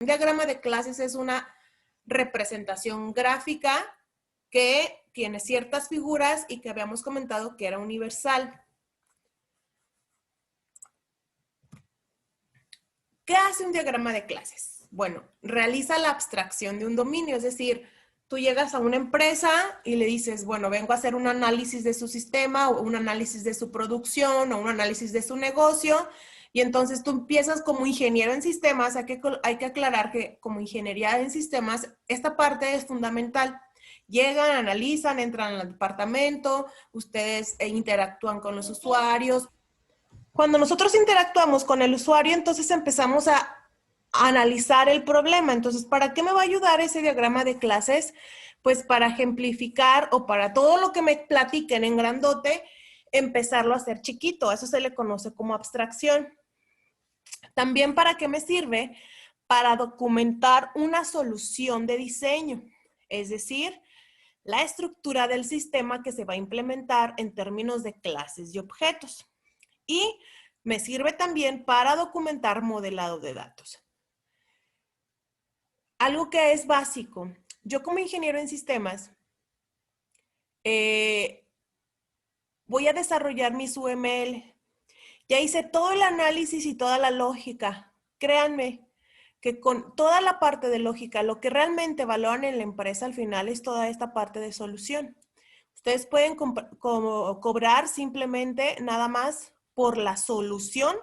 Un diagrama de clases es una representación gráfica que tiene ciertas figuras y que habíamos comentado que era universal. ¿Qué hace un diagrama de clases? Bueno, realiza la abstracción de un dominio, es decir, tú llegas a una empresa y le dices, bueno, vengo a hacer un análisis de su sistema o un análisis de su producción o un análisis de su negocio, y entonces tú empiezas como ingeniero en sistemas. Hay que aclarar que como ingeniería en sistemas, esta parte es fundamental. Llegan, analizan, entran al departamento, ustedes interactúan con los usuarios. Cuando nosotros interactuamos con el usuario, entonces empezamos a analizar el problema. Entonces, ¿para qué me va a ayudar ese diagrama de clases? Pues para ejemplificar o para todo lo que me platiquen en grandote, empezarlo a hacer chiquito. Eso se le conoce como abstracción. También, ¿para qué me sirve? Para documentar una solución de diseño, es decir, la estructura del sistema que se va a implementar en términos de clases y objetos. Y me sirve también para documentar modelado de datos. Algo que es básico. Yo como ingeniero en sistemas voy a desarrollar mis UML. Ya hice todo el análisis y toda la lógica. Créanme que con toda la parte de lógica, lo que realmente valoran en la empresa al final es toda esta parte de solución. Ustedes pueden cobrar simplemente nada más por la solución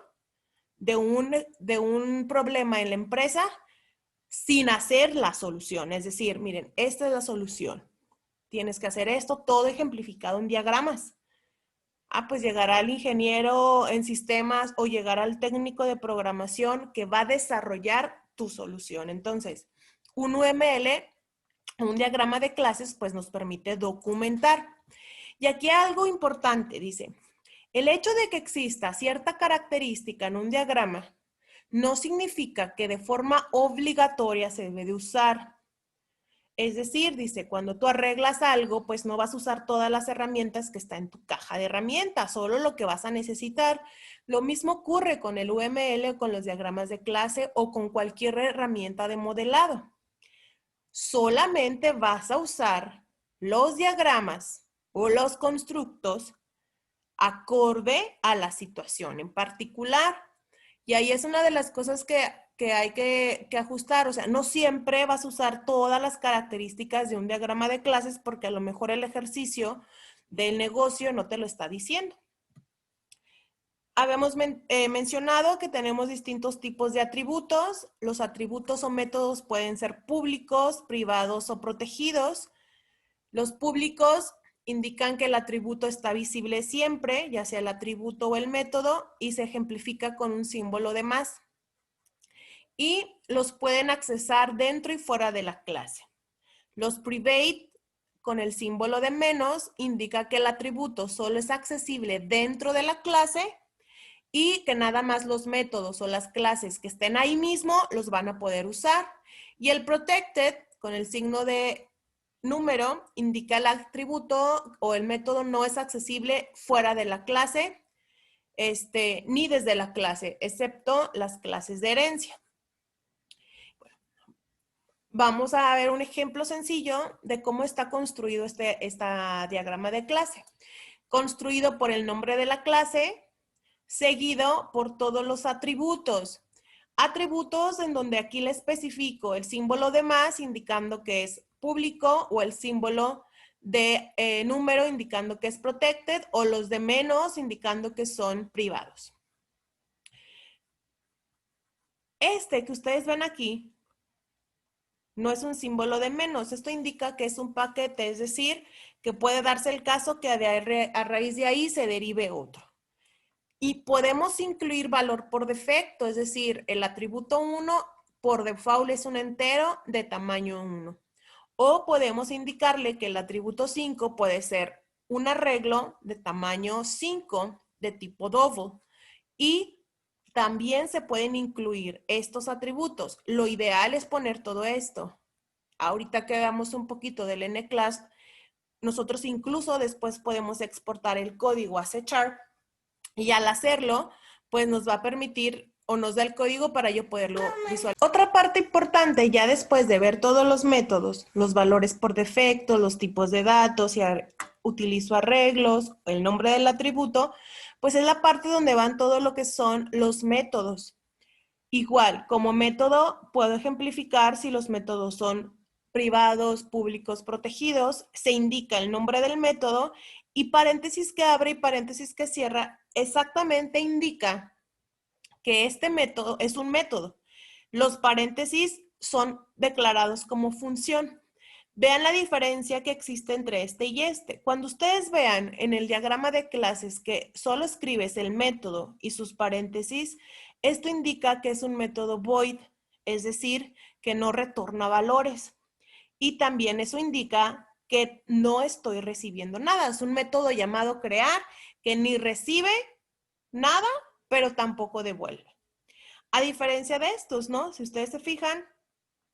de un problema en la empresa sin hacer la solución. Es decir, miren, esta es la solución. Tienes que hacer esto, todo ejemplificado en diagramas. Pues llegará el ingeniero en sistemas o llegará el técnico de programación que va a desarrollar tu solución. Entonces, un UML, un diagrama de clases, pues nos permite documentar. Y aquí algo importante, dice, el hecho de que exista cierta característica en un diagrama no significa que de forma obligatoria se debe de usar. Es decir, dice, cuando tú arreglas algo, pues no vas a usar todas las herramientas que están en tu caja de herramientas, solo lo que vas a necesitar. Lo mismo ocurre con el UML, con los diagramas de clase o con cualquier herramienta de modelado. Solamente vas a usar los diagramas o los constructos acorde a la situación en particular. Y ahí es una de las cosas que hay que ajustar. O sea, no siempre vas a usar todas las características de un diagrama de clases porque a lo mejor el ejercicio del negocio no te lo está diciendo. Habíamos mencionado que tenemos distintos tipos de atributos. Los atributos o métodos pueden ser públicos, privados o protegidos. Los públicos indican que el atributo está visible siempre, ya sea el atributo o el método, y se ejemplifica con un símbolo de más. Y los pueden accesar dentro y fuera de la clase. Los private, con el símbolo de menos, indica que el atributo solo es accesible dentro de la clase y que nada más los métodos o las clases que estén ahí mismo los van a poder usar. Y el protected, con el signo de número, indica el atributo o el método no es accesible fuera de la clase, ni desde la clase, excepto las clases de herencia. Bueno, vamos a ver un ejemplo sencillo de cómo está construido este diagrama de clase. Construido por el nombre de la clase, seguido por todos los atributos. Atributos en donde aquí le especifico el símbolo de más indicando que es público o el símbolo de número indicando que es protected o los de menos indicando que son privados. Este que ustedes ven aquí no es un símbolo de menos. Esto indica que es un paquete, es decir, que puede darse el caso que a raíz de ahí se derive otro. Y podemos incluir valor por defecto, es decir, el atributo 1 por default es un entero de tamaño 1. O podemos indicarle que el atributo 5 puede ser un arreglo de tamaño 5 de tipo double. Y también se pueden incluir estos atributos. Lo ideal es poner todo esto. Ahorita que veamos un poquito del N-Class, nosotros incluso después podemos exportar el código a C# y al hacerlo, pues nos va a permitir o nos da el código para yo poderlo visualizar. Otra parte importante, ya después de ver todos los métodos, los valores por defecto, los tipos de datos, si utilizo arreglos, el nombre del atributo, pues es la parte donde van todo lo que son los métodos. Igual, como método, puedo ejemplificar si los métodos son privados, públicos, protegidos, se indica el nombre del método y paréntesis que abre y paréntesis que cierra, exactamente indica que este método es un método. Los paréntesis son declarados como función. Vean la diferencia que existe entre este y este. Cuando ustedes vean en el diagrama de clases que solo escribes el método y sus paréntesis, esto indica que es un método void, es decir, que no retorna valores. Y también eso indica que no estoy recibiendo nada. Es un método llamado crear que ni recibe nada, pero tampoco devuelve. A diferencia de estos, ¿no? Si ustedes se fijan,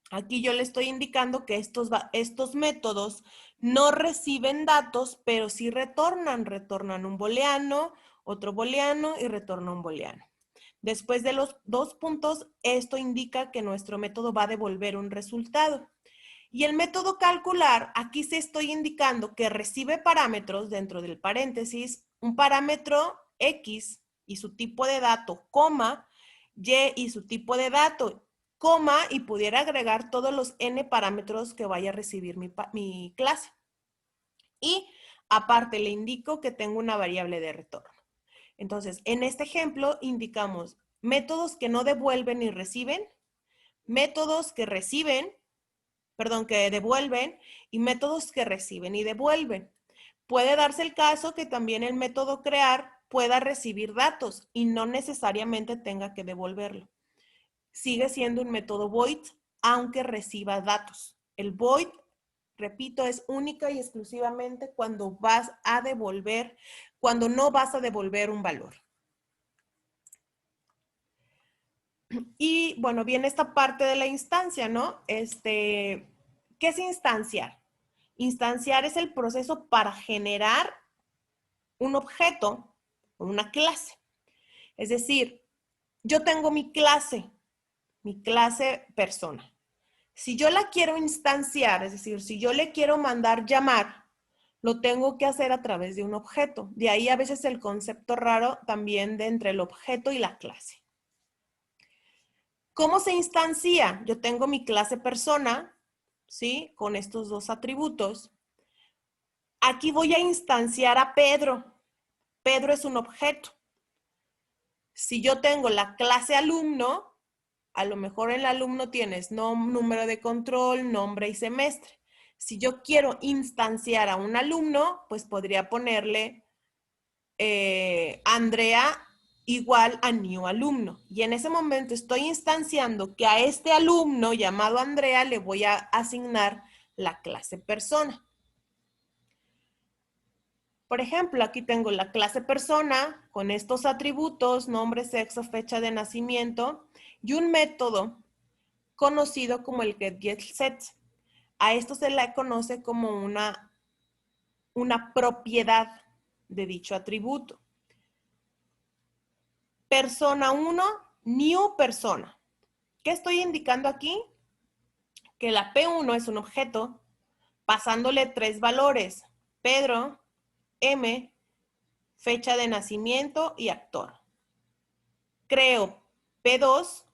aquí yo le estoy indicando que estos métodos no reciben datos, pero sí retornan un booleano, otro booleano y retorna un booleano. Después de los dos puntos, esto indica que nuestro método va a devolver un resultado. Y el método calcular, aquí se estoy indicando que recibe parámetros dentro del paréntesis, un parámetro X y su tipo de dato, coma, Y y su tipo de dato, coma, y pudiera agregar todos los N parámetros que vaya a recibir mi clase. Y aparte le indico que tengo una variable de retorno. Entonces, en este ejemplo indicamos métodos que no devuelven ni reciben, métodos que devuelven y métodos que reciben y devuelven. Puede darse el caso que también el método crear pueda recibir datos y no necesariamente tenga que devolverlo. Sigue siendo un método void, aunque reciba datos. El void, repito, es única y exclusivamente cuando cuando no vas a devolver un valor. Y bueno, viene esta parte de la instancia, ¿no? ¿Qué es instanciar? Instanciar es el proceso para generar un objeto o una clase. Es decir, yo tengo mi clase persona. Si yo la quiero instanciar, es decir, si yo le quiero mandar llamar, lo tengo que hacer a través de un objeto. De ahí a veces el concepto raro también de entre el objeto y la clase. ¿Cómo se instancia? Yo tengo mi clase persona, ¿sí? Con estos dos atributos. Aquí voy a instanciar a Pedro. Pedro es un objeto. Si yo tengo la clase alumno, a lo mejor en el alumno tienes número de control, nombre y semestre. Si yo quiero instanciar a un alumno, pues podría ponerle Andrea igual a new alumno. Y en ese momento estoy instanciando que a este alumno llamado Andrea le voy a asignar la clase persona. Por ejemplo, aquí tengo la clase persona con estos atributos, nombre, sexo, fecha de nacimiento y un método conocido como el getSet. A esto se le conoce como una propiedad de dicho atributo. Persona 1, new persona. ¿Qué estoy indicando aquí? Que la P1 es un objeto, pasándole 3 valores, Pedro, M, fecha de nacimiento y actor. Creo P2,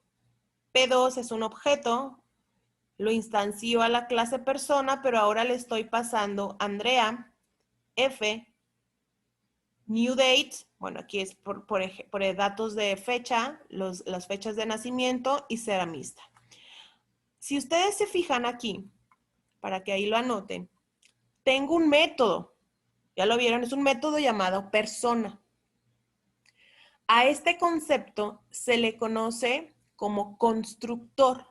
P2 es un objeto, lo instancio a la clase persona, pero ahora le estoy pasando Andrea, F, new date, bueno, aquí es por datos de fecha, las fechas de nacimiento y ceramista. Si ustedes se fijan aquí, para que ahí lo anoten, tengo un método, ya lo vieron, es un método llamado persona. A este concepto se le conoce como constructor.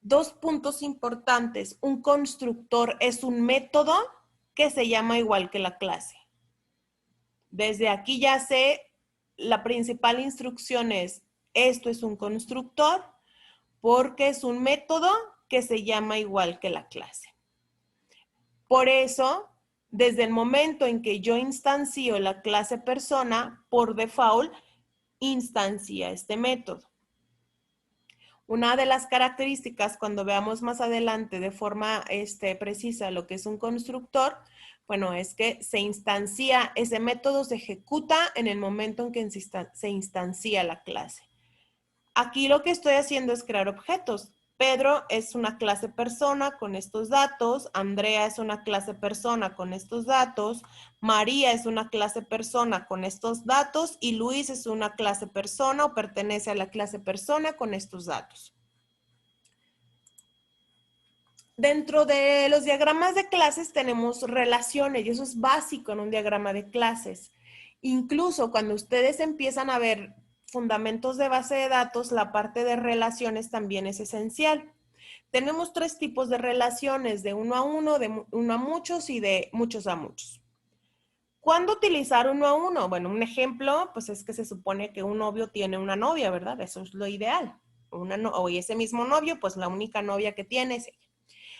Dos puntos importantes. Un constructor es un método que se llama igual que la clase. Desde aquí ya sé, la principal instrucción es, esto es un constructor porque es un método que se llama igual que la clase. Por eso, desde el momento en que yo instancio la clase persona, por default, instancia este método. Una de las características cuando veamos más adelante de forma precisa lo que es un constructor, bueno, es que se instancia, ese método se ejecuta en el momento en que se instancia la clase. Aquí lo que estoy haciendo es crear objetos. Pedro es una clase persona con estos datos, Andrea es una clase persona con estos datos, María es una clase persona con estos datos y Luis es una clase persona o pertenece a la clase persona con estos datos. Dentro de los diagramas de clases tenemos relaciones y eso es básico en un diagrama de clases. Incluso cuando ustedes empiezan a ver fundamentos de base de datos, la parte de relaciones también es esencial. Tenemos tres tipos de relaciones, de uno a uno, de uno a muchos y de muchos a muchos. ¿Cuándo utilizar uno a uno? Bueno, un ejemplo, pues es que se supone que un novio tiene una novia, ¿verdad? Eso es lo ideal. O ese mismo novio, pues la única novia que tiene es ella.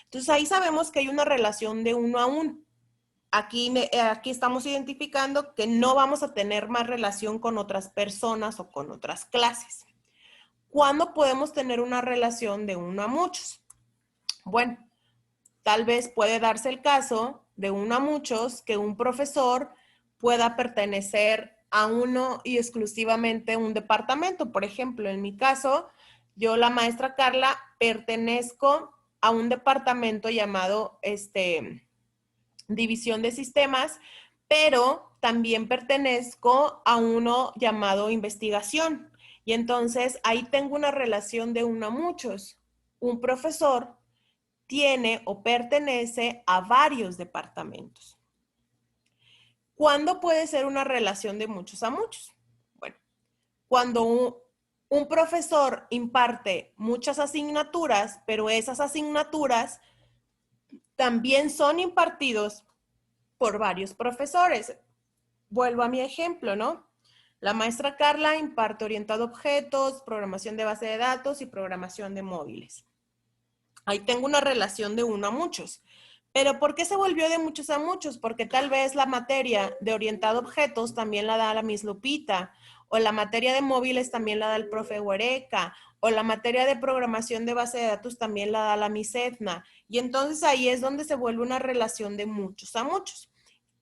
Entonces ahí sabemos que hay una relación de uno a uno. Aquí estamos identificando que no vamos a tener más relación con otras personas o con otras clases. ¿Cuándo podemos tener una relación de uno a muchos? Bueno, tal vez puede darse el caso de uno a muchos que un profesor pueda pertenecer a uno y exclusivamente un departamento. Por ejemplo, en mi caso, yo, la maestra Carla, pertenezco a un departamento llamado División de Sistemas, pero también pertenezco a uno llamado Investigación. Y entonces ahí tengo una relación de uno a muchos. Un profesor tiene o pertenece a varios departamentos. ¿Cuándo puede ser una relación de muchos a muchos? Bueno, cuando un profesor imparte muchas asignaturas, pero esas asignaturas también son impartidos por varios profesores. Vuelvo a mi ejemplo, ¿no? La maestra Carla imparte orientado a objetos, programación de base de datos y programación de móviles. Ahí tengo una relación de uno a muchos. ¿Pero por qué se volvió de muchos a muchos? Porque tal vez la materia de orientado a objetos también la da la Miss Lupita, o la materia de móviles también la da el profe Huereca, o la materia de programación de base de datos también la da la Miss Edna. Y entonces ahí es donde se vuelve una relación de muchos a muchos,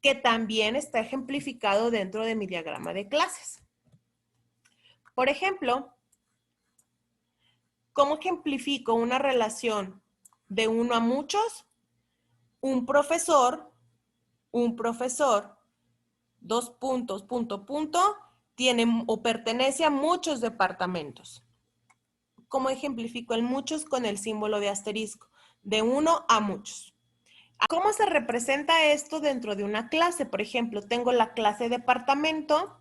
que también está ejemplificado dentro de mi diagrama de clases. Por ejemplo, ¿cómo ejemplifico una relación de uno a muchos? Un profesor, dos puntos, punto, punto, tiene o pertenece a muchos departamentos. ¿Cómo ejemplifico el muchos? Con el símbolo de asterisco, de uno a muchos. ¿Cómo se representa esto dentro de una clase? Por ejemplo, tengo la clase departamento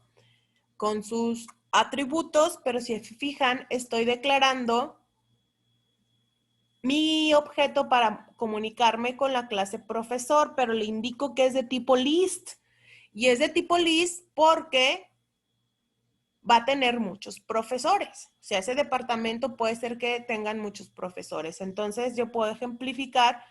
con sus atributos, pero si se fijan, estoy declarando mi objeto para comunicarme con la clase profesor, pero le indico que es de tipo list. Y es de tipo list porque va a tener muchos profesores. O sea, ese departamento puede ser que tengan muchos profesores. Entonces, yo puedo ejemplificar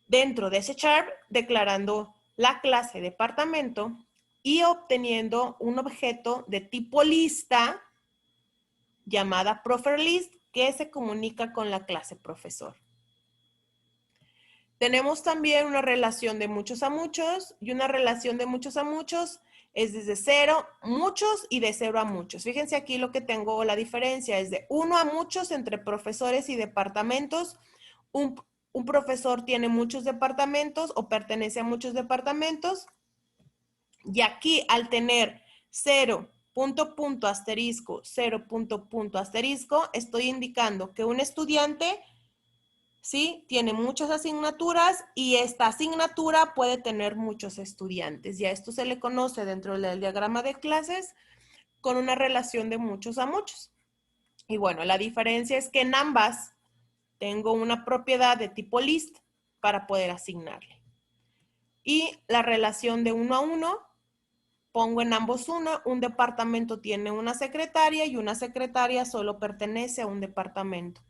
dentro de ese chart declarando la clase departamento y obteniendo un objeto de tipo lista llamada ProferList que se comunica con la clase profesor. Tenemos también una relación de muchos a muchos y una relación de muchos a muchos es desde 0, muchos y de 0 a muchos. Fíjense aquí lo que tengo, la diferencia es de 1 a muchos entre profesores y departamentos. Un profesor tiene muchos departamentos o pertenece a muchos departamentos. Y aquí al tener 0, punto, punto, asterisco, 0, punto, punto, asterisco, estoy indicando que un estudiante, ¿sí?, tiene muchas asignaturas y esta asignatura puede tener muchos estudiantes. Y a esto se le conoce dentro del diagrama de clases con una relación de muchos a muchos. Y bueno, la diferencia es que en ambas tengo una propiedad de tipo list para poder asignarle. Y la relación de uno a uno, pongo en ambos uno, un departamento tiene una secretaria y una secretaria solo pertenece a un departamento.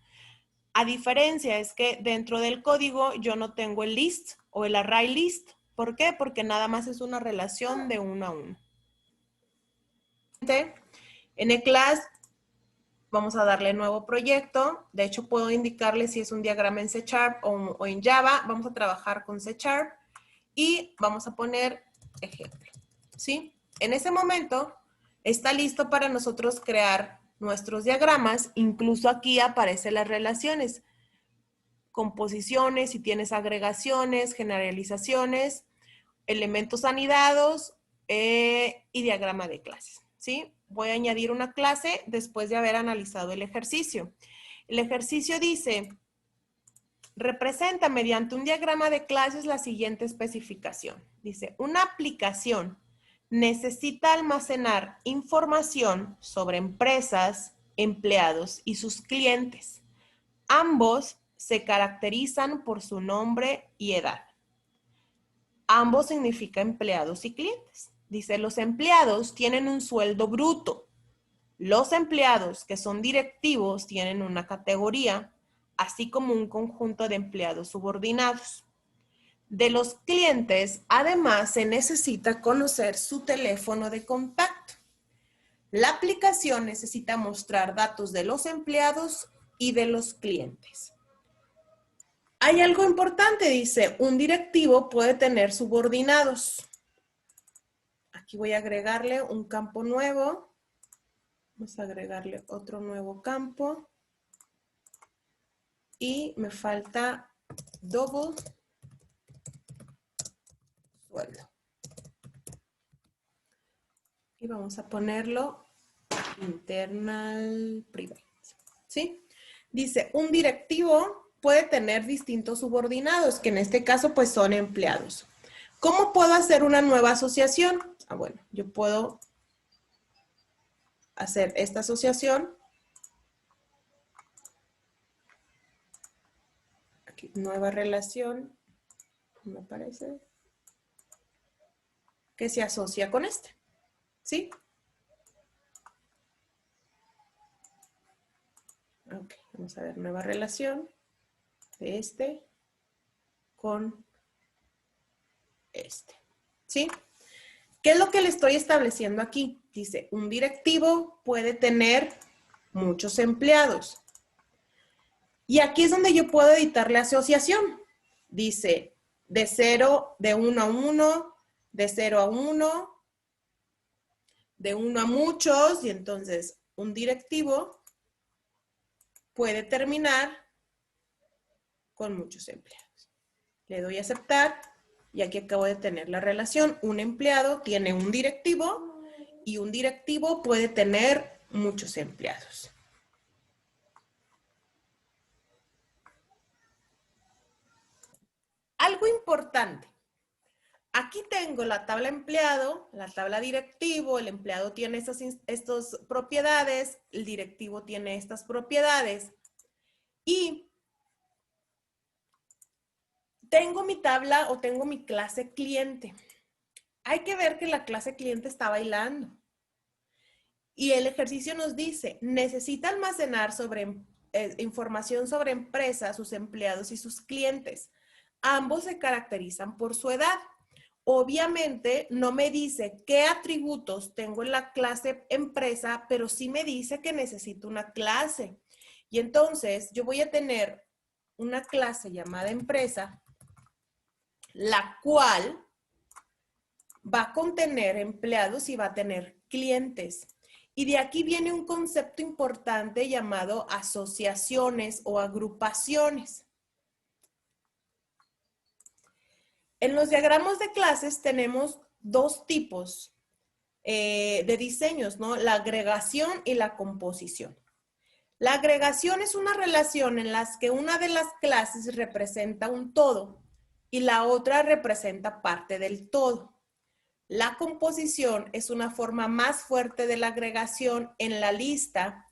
A diferencia es que dentro del código yo no tengo el list o el array list. ¿Por qué? Porque nada más es una relación de uno a uno. En eClass vamos a darle nuevo proyecto. De hecho, puedo indicarle si es un diagrama en C# o en Java. Vamos a trabajar con C# y vamos a poner ejemplo, ¿sí? En ese momento está listo para nosotros crear nuestros diagramas. Incluso aquí aparecen las relaciones, composiciones, si tienes agregaciones, generalizaciones, elementos anidados y diagrama de clases, ¿sí? Voy a añadir una clase después de haber analizado el ejercicio. El ejercicio dice, representa mediante un diagrama de clases la siguiente especificación. Dice, una aplicación necesita almacenar información sobre empresas, empleados y sus clientes. Ambos se caracterizan por su nombre y edad. Ambos significa empleados y clientes. Dice, los empleados tienen un sueldo bruto. Los empleados que son directivos tienen una categoría, así como un conjunto de empleados subordinados. De los clientes, además, se necesita conocer su teléfono de contacto. La aplicación necesita mostrar datos de los empleados y de los clientes. Hay algo importante, dice, un directivo puede tener subordinados. Aquí voy a agregarle un campo nuevo. Vamos a agregarle otro nuevo campo. Y me falta double sueldo. Y vamos a ponerlo internal private. ¿Sí? Dice, un directivo puede tener distintos subordinados, que en este caso pues son empleados. ¿Cómo puedo hacer una nueva asociación? Bueno, yo puedo hacer esta asociación. Aquí, nueva relación, me parece, que se asocia con este, ¿sí? Ok, vamos a ver, nueva relación de este con este, ¿sí? ¿Qué es lo que le estoy estableciendo aquí? Dice, un directivo puede tener muchos empleados. Y aquí es donde yo puedo editar la asociación. Dice, de 0, de 1 a 1, de 0 a 1, de 1 a muchos, y entonces un directivo puede terminar con muchos empleados. Le doy a aceptar y aquí acabo de tener la relación. Un empleado tiene un directivo y un directivo puede tener muchos empleados. Algo importante. Aquí tengo la tabla empleado, la tabla directivo, el empleado tiene estas propiedades, el directivo tiene estas propiedades y tengo mi tabla o tengo mi clase cliente. Hay que ver que la clase cliente está bailando. Y el ejercicio nos dice, necesita almacenar información sobre empresas, sus empleados y sus clientes. Ambos se caracterizan por su edad. Obviamente no me dice qué atributos tengo en la clase empresa, pero sí me dice que necesito una clase. Y entonces yo voy a tener una clase llamada empresa, la cual va a contener empleados y va a tener clientes. Y de aquí viene un concepto importante llamado asociaciones o agrupaciones. En los diagramas de clases tenemos dos tipos de diseños, ¿no? La agregación y la composición. La agregación es una relación en la que una de las clases representa un todo y la otra representa parte del todo. La composición es una forma más fuerte de la agregación en la lista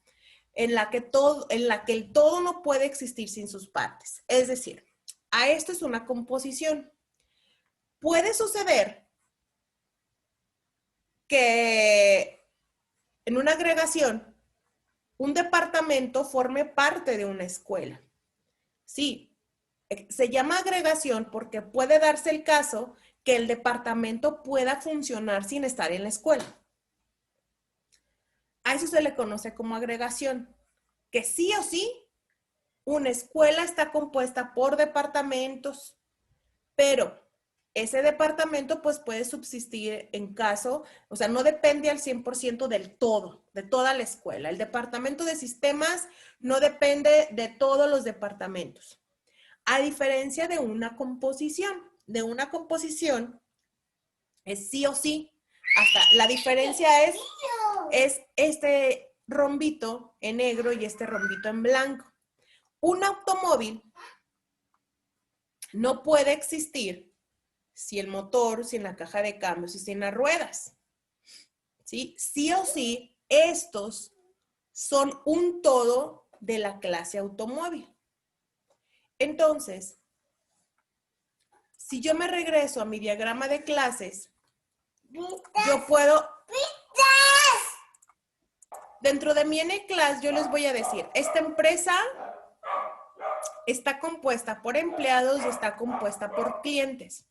en la que el todo no puede existir sin sus partes. Es decir, a esto es una composición. Puede suceder que en una agregación un departamento forme parte de una escuela. Sí, se llama agregación porque puede darse el caso que el departamento pueda funcionar sin estar en la escuela. A eso se le conoce como agregación, que sí o sí una escuela está compuesta por departamentos, pero ese departamento pues puede subsistir en caso, o sea, no depende al 100% del todo, de toda la escuela. El departamento de sistemas no depende de todos los departamentos. A diferencia de una composición es sí o sí. Hasta la diferencia es este rombito en negro y este rombito en blanco. Un automóvil no puede existir si el motor, sin la caja de cambios y sin las ruedas. ¿Sí? Sí o sí, estos son un todo de la clase automóvil. Entonces, si yo me regreso a mi diagrama de clases, yo puedo, dentro de mi N-Class, yo les voy a decir, esta empresa está compuesta por empleados y está compuesta por clientes.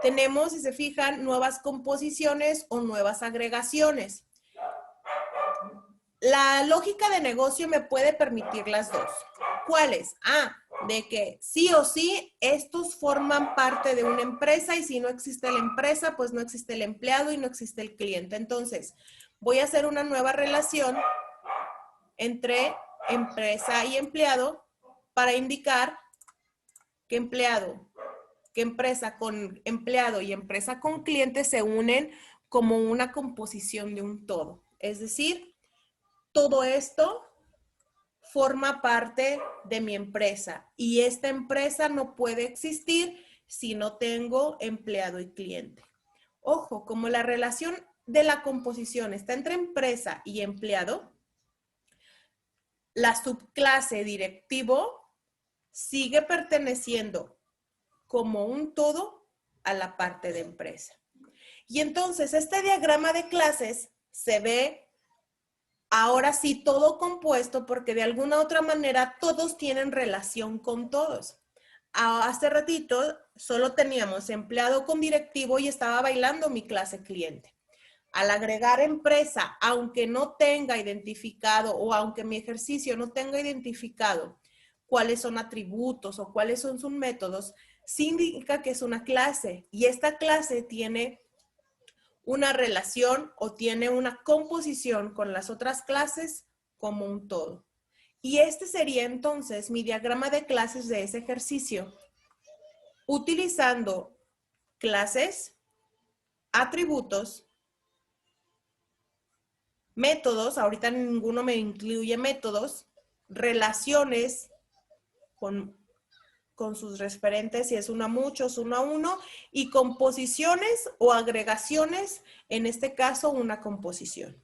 Tenemos, si se fijan, nuevas composiciones o nuevas agregaciones. La lógica de negocio me puede permitir las dos. ¿Cuáles? De que sí o sí estos forman parte de una empresa y si no existe la empresa, pues no existe el empleado y no existe el cliente. Entonces, voy a hacer una nueva relación entre empresa y empleado para indicar que empresa con empleado y empresa con cliente se unen como una composición de un todo. Es decir, todo esto forma parte de mi empresa y esta empresa no puede existir si no tengo empleado y cliente. Ojo, como la relación de la composición está entre empresa y empleado, la subclase directivo sigue perteneciendo como un todo a la parte de empresa. Y entonces este diagrama de clases se ve ahora sí todo compuesto porque de alguna otra manera todos tienen relación con todos. Hace ratito solo teníamos empleado con directivo y estaba bailando mi clase cliente. Al agregar empresa, aunque no tenga identificado o aunque mi ejercicio no tenga identificado cuáles son atributos o cuáles son sus métodos, sí indica que es una clase y esta clase tiene una relación o tiene una composición con las otras clases como un todo. Y este sería entonces mi diagrama de clases de ese ejercicio, utilizando clases, atributos, métodos, ahorita ninguno me incluye métodos, relaciones con sus referentes, si es uno a muchos, uno a uno, y composiciones o agregaciones, en este caso una composición.